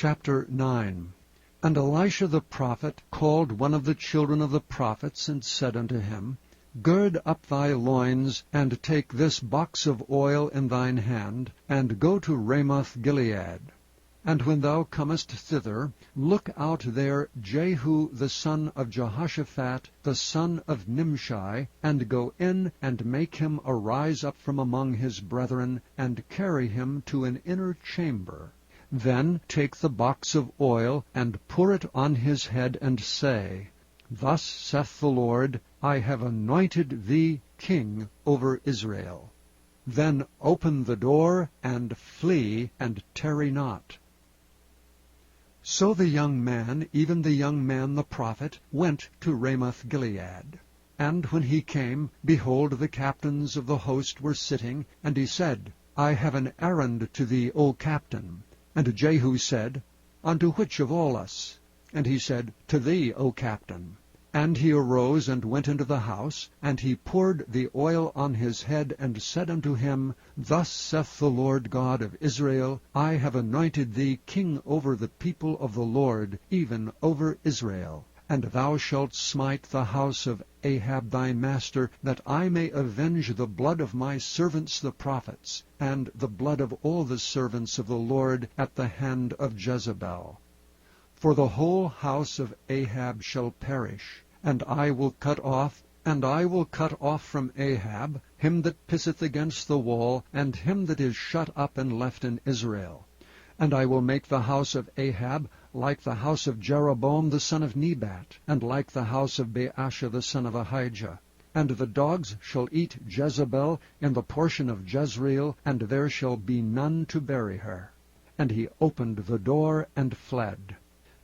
Chapter 9. And Elisha the prophet called one of the children of the prophets, and said unto him, Gird up thy loins, and take this box of oil in thine hand, and go to Ramoth Gilead. And when thou comest thither, look out there Jehu the son of Jehoshaphat, the son of Nimshi, and go in and make him arise up from among his brethren, and carry him to an inner chamber. Then take the box of oil, and pour it on his head, and say, Thus saith the Lord, I have anointed thee king over Israel. Then open the door, and flee, and tarry not. So the young man, even the young man the prophet, went to Ramoth Gilead. And when he came, behold, the captains of the host were sitting, and he said, I have an errand to thee, O captain. And Jehu said, Unto which of all us? And he said, To thee, O captain. And he arose and went into the house, and he poured the oil on his head, and said unto him, Thus saith the Lord God of Israel, I have anointed thee king over the people of the Lord, even over Israel. And thou shalt smite the house of Ahab thy master, that I may avenge the blood of my servants the prophets, and the blood of all the servants of the Lord at the hand of Jezebel. For the whole house of Ahab shall perish, and I will cut off from Ahab him that pisseth against the wall, and him that is shut up and left in Israel. And I will make the house of Ahab like the house of Jeroboam the son of Nebat, and like the house of Baasha the son of Ahijah. And the dogs shall eat Jezebel in the portion of Jezreel, and there shall be none to bury her. And he opened the door and fled.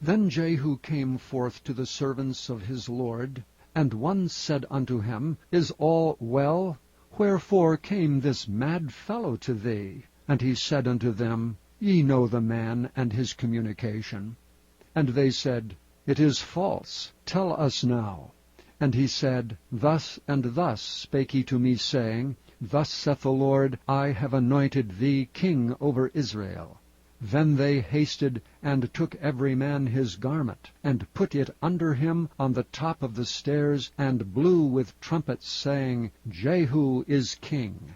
Then Jehu came forth to the servants of his Lord, and one said unto him, Is all well? Wherefore came this mad fellow to thee? And he said unto them, Ye know the man and his communication. And they said, It is false. Tell us now. And he said, Thus and thus spake he to me, saying, Thus saith the Lord, I have anointed thee king over Israel. Then they hasted, and took every man his garment, and put it under him on the top of the stairs, and blew with trumpets, saying, Jehu is king.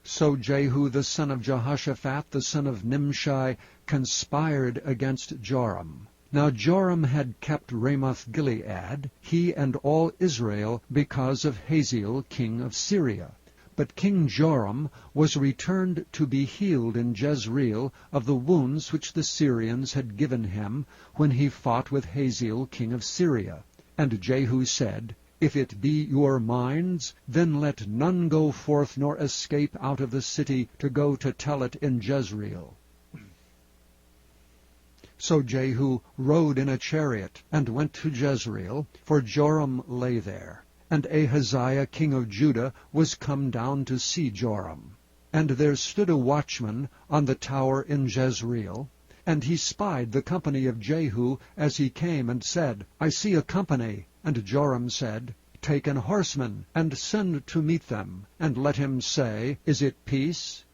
So Jehu the son of Jehoshaphat, the son of Nimshi, conspired against Joram. Now Joram had kept Ramoth Gilead, he and all Israel, because of Hazael king of Syria. But King Joram was returned to be healed in Jezreel of the wounds which the Syrians had given him when he fought with Hazael king of Syria. And Jehu said, If it be your minds, then let none go forth nor escape out of the city to go to tell it in Jezreel. So Jehu rode in a chariot, and went to Jezreel, for Joram lay there. And Ahaziah king of Judah was come down to see Joram. And there stood a watchman on the tower in Jezreel, and he spied the company of Jehu as he came, and said, I see a company. And Joram said, Take an horseman, and send to meet them, and let him say, Is it peace?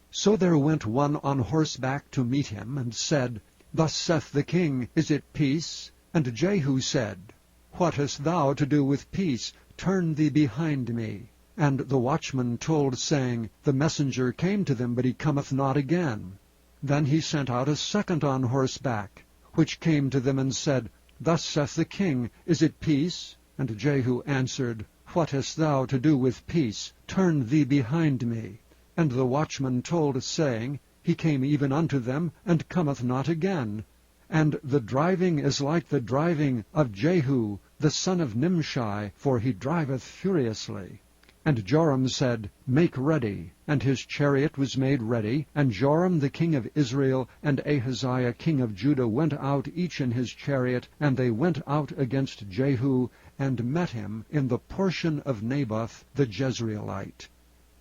So there went one on horseback to meet him, and said, Thus saith the king, Is it peace? And Jehu said, What hast thou to do with peace? Turn thee behind me. And the watchman told, saying, The messenger came to them, but he cometh not again. Then he sent out a second on horseback, which came to them, and said, Thus saith the king, Is it peace? And Jehu answered, What hast thou to do with peace? Turn thee behind me. And the watchman told, saying, He came even unto them, and cometh not again. And the driving is like the driving of Jehu, the son of Nimshi, for he driveth furiously. And Joram said, Make ready. And his chariot was made ready. And Joram the king of Israel and Ahaziah king of Judah went out each in his chariot, and they went out against Jehu, and met him in the portion of Naboth the Jezreelite.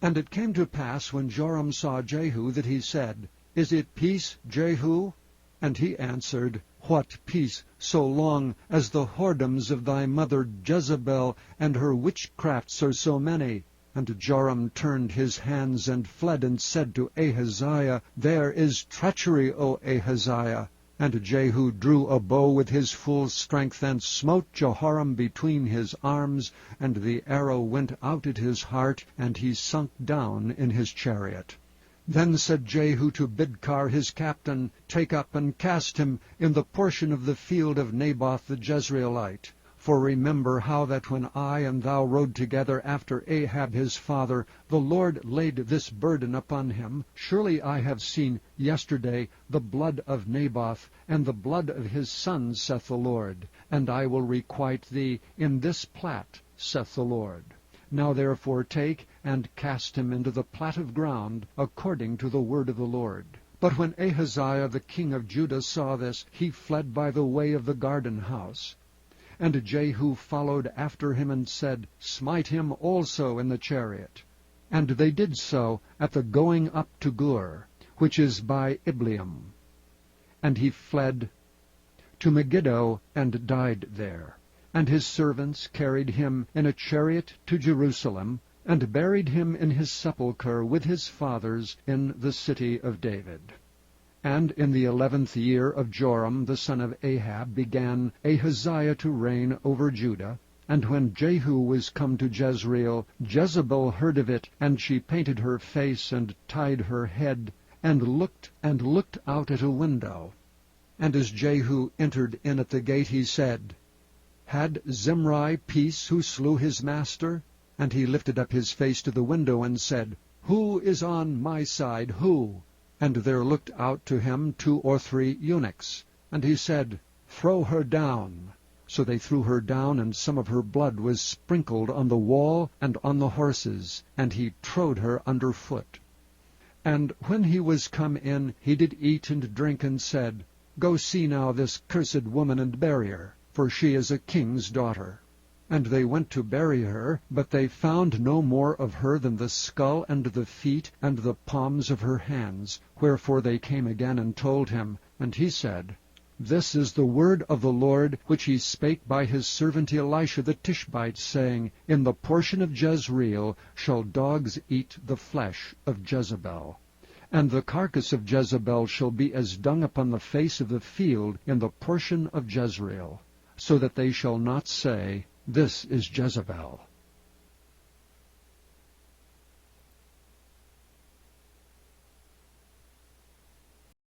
And it came to pass, when Joram saw Jehu, that he said, Is it peace, Jehu? And he answered, What peace, so long as the whoredoms of thy mother Jezebel and her witchcrafts are so many? And Joram turned his hands and fled, and said to Ahaziah, There is treachery, O Ahaziah. And Jehu drew a bow with his full strength, and smote Jehoram between his arms, and the arrow went out at his heart, and he sunk down in his chariot. Then said Jehu to Bidkar his captain, Take up and cast him in the portion of the field of Naboth the Jezreelite. For remember how that when I and thou rode together after Ahab his father, the Lord laid this burden upon him. Surely I have seen yesterday the blood of Naboth, and the blood of his sons, saith the Lord. And I will requite thee in this plat, saith the Lord. Now therefore take and cast him into the plat of ground, according to the word of the Lord. But when Ahaziah the king of Judah saw this, he fled by the way of the garden house. And Jehu followed after him, and said, Smite him also in the chariot. And they did so at the going up to Gur, which is by Ibleam. And he fled to Megiddo, and died there. And his servants carried him in a chariot to Jerusalem, and buried him in his sepulchre with his fathers in the city of David. And in the 11th year of Joram the son of Ahab began Ahaziah to reign over Judah. And when Jehu was come to Jezreel, Jezebel heard of it, and she painted her face, and tied her head, and looked out at a window. And as Jehu entered in at the gate, he said, Had Zimri peace who slew his master? And he lifted up his face to the window, and said, Who is on my side, who? And there looked out to him 2 or 3 eunuchs. And he said, Throw her down. So they threw her down, and some of her blood was sprinkled on the wall and on the horses, and he trode her under foot. And when he was come in, he did eat and drink, and said, Go see now this cursed woman, and bury her, for she is a king's daughter. And they went to bury her, but they found no more of her than the skull and the feet and the palms of her hands. Wherefore they came again and told him. And he said, This is the word of the Lord, which he spake by his servant Elisha the Tishbite, saying, In the portion of Jezreel shall dogs eat the flesh of Jezebel. And the carcass of Jezebel shall be as dung upon the face of the field in the portion of Jezreel, so that they shall not say, This is Jezebel.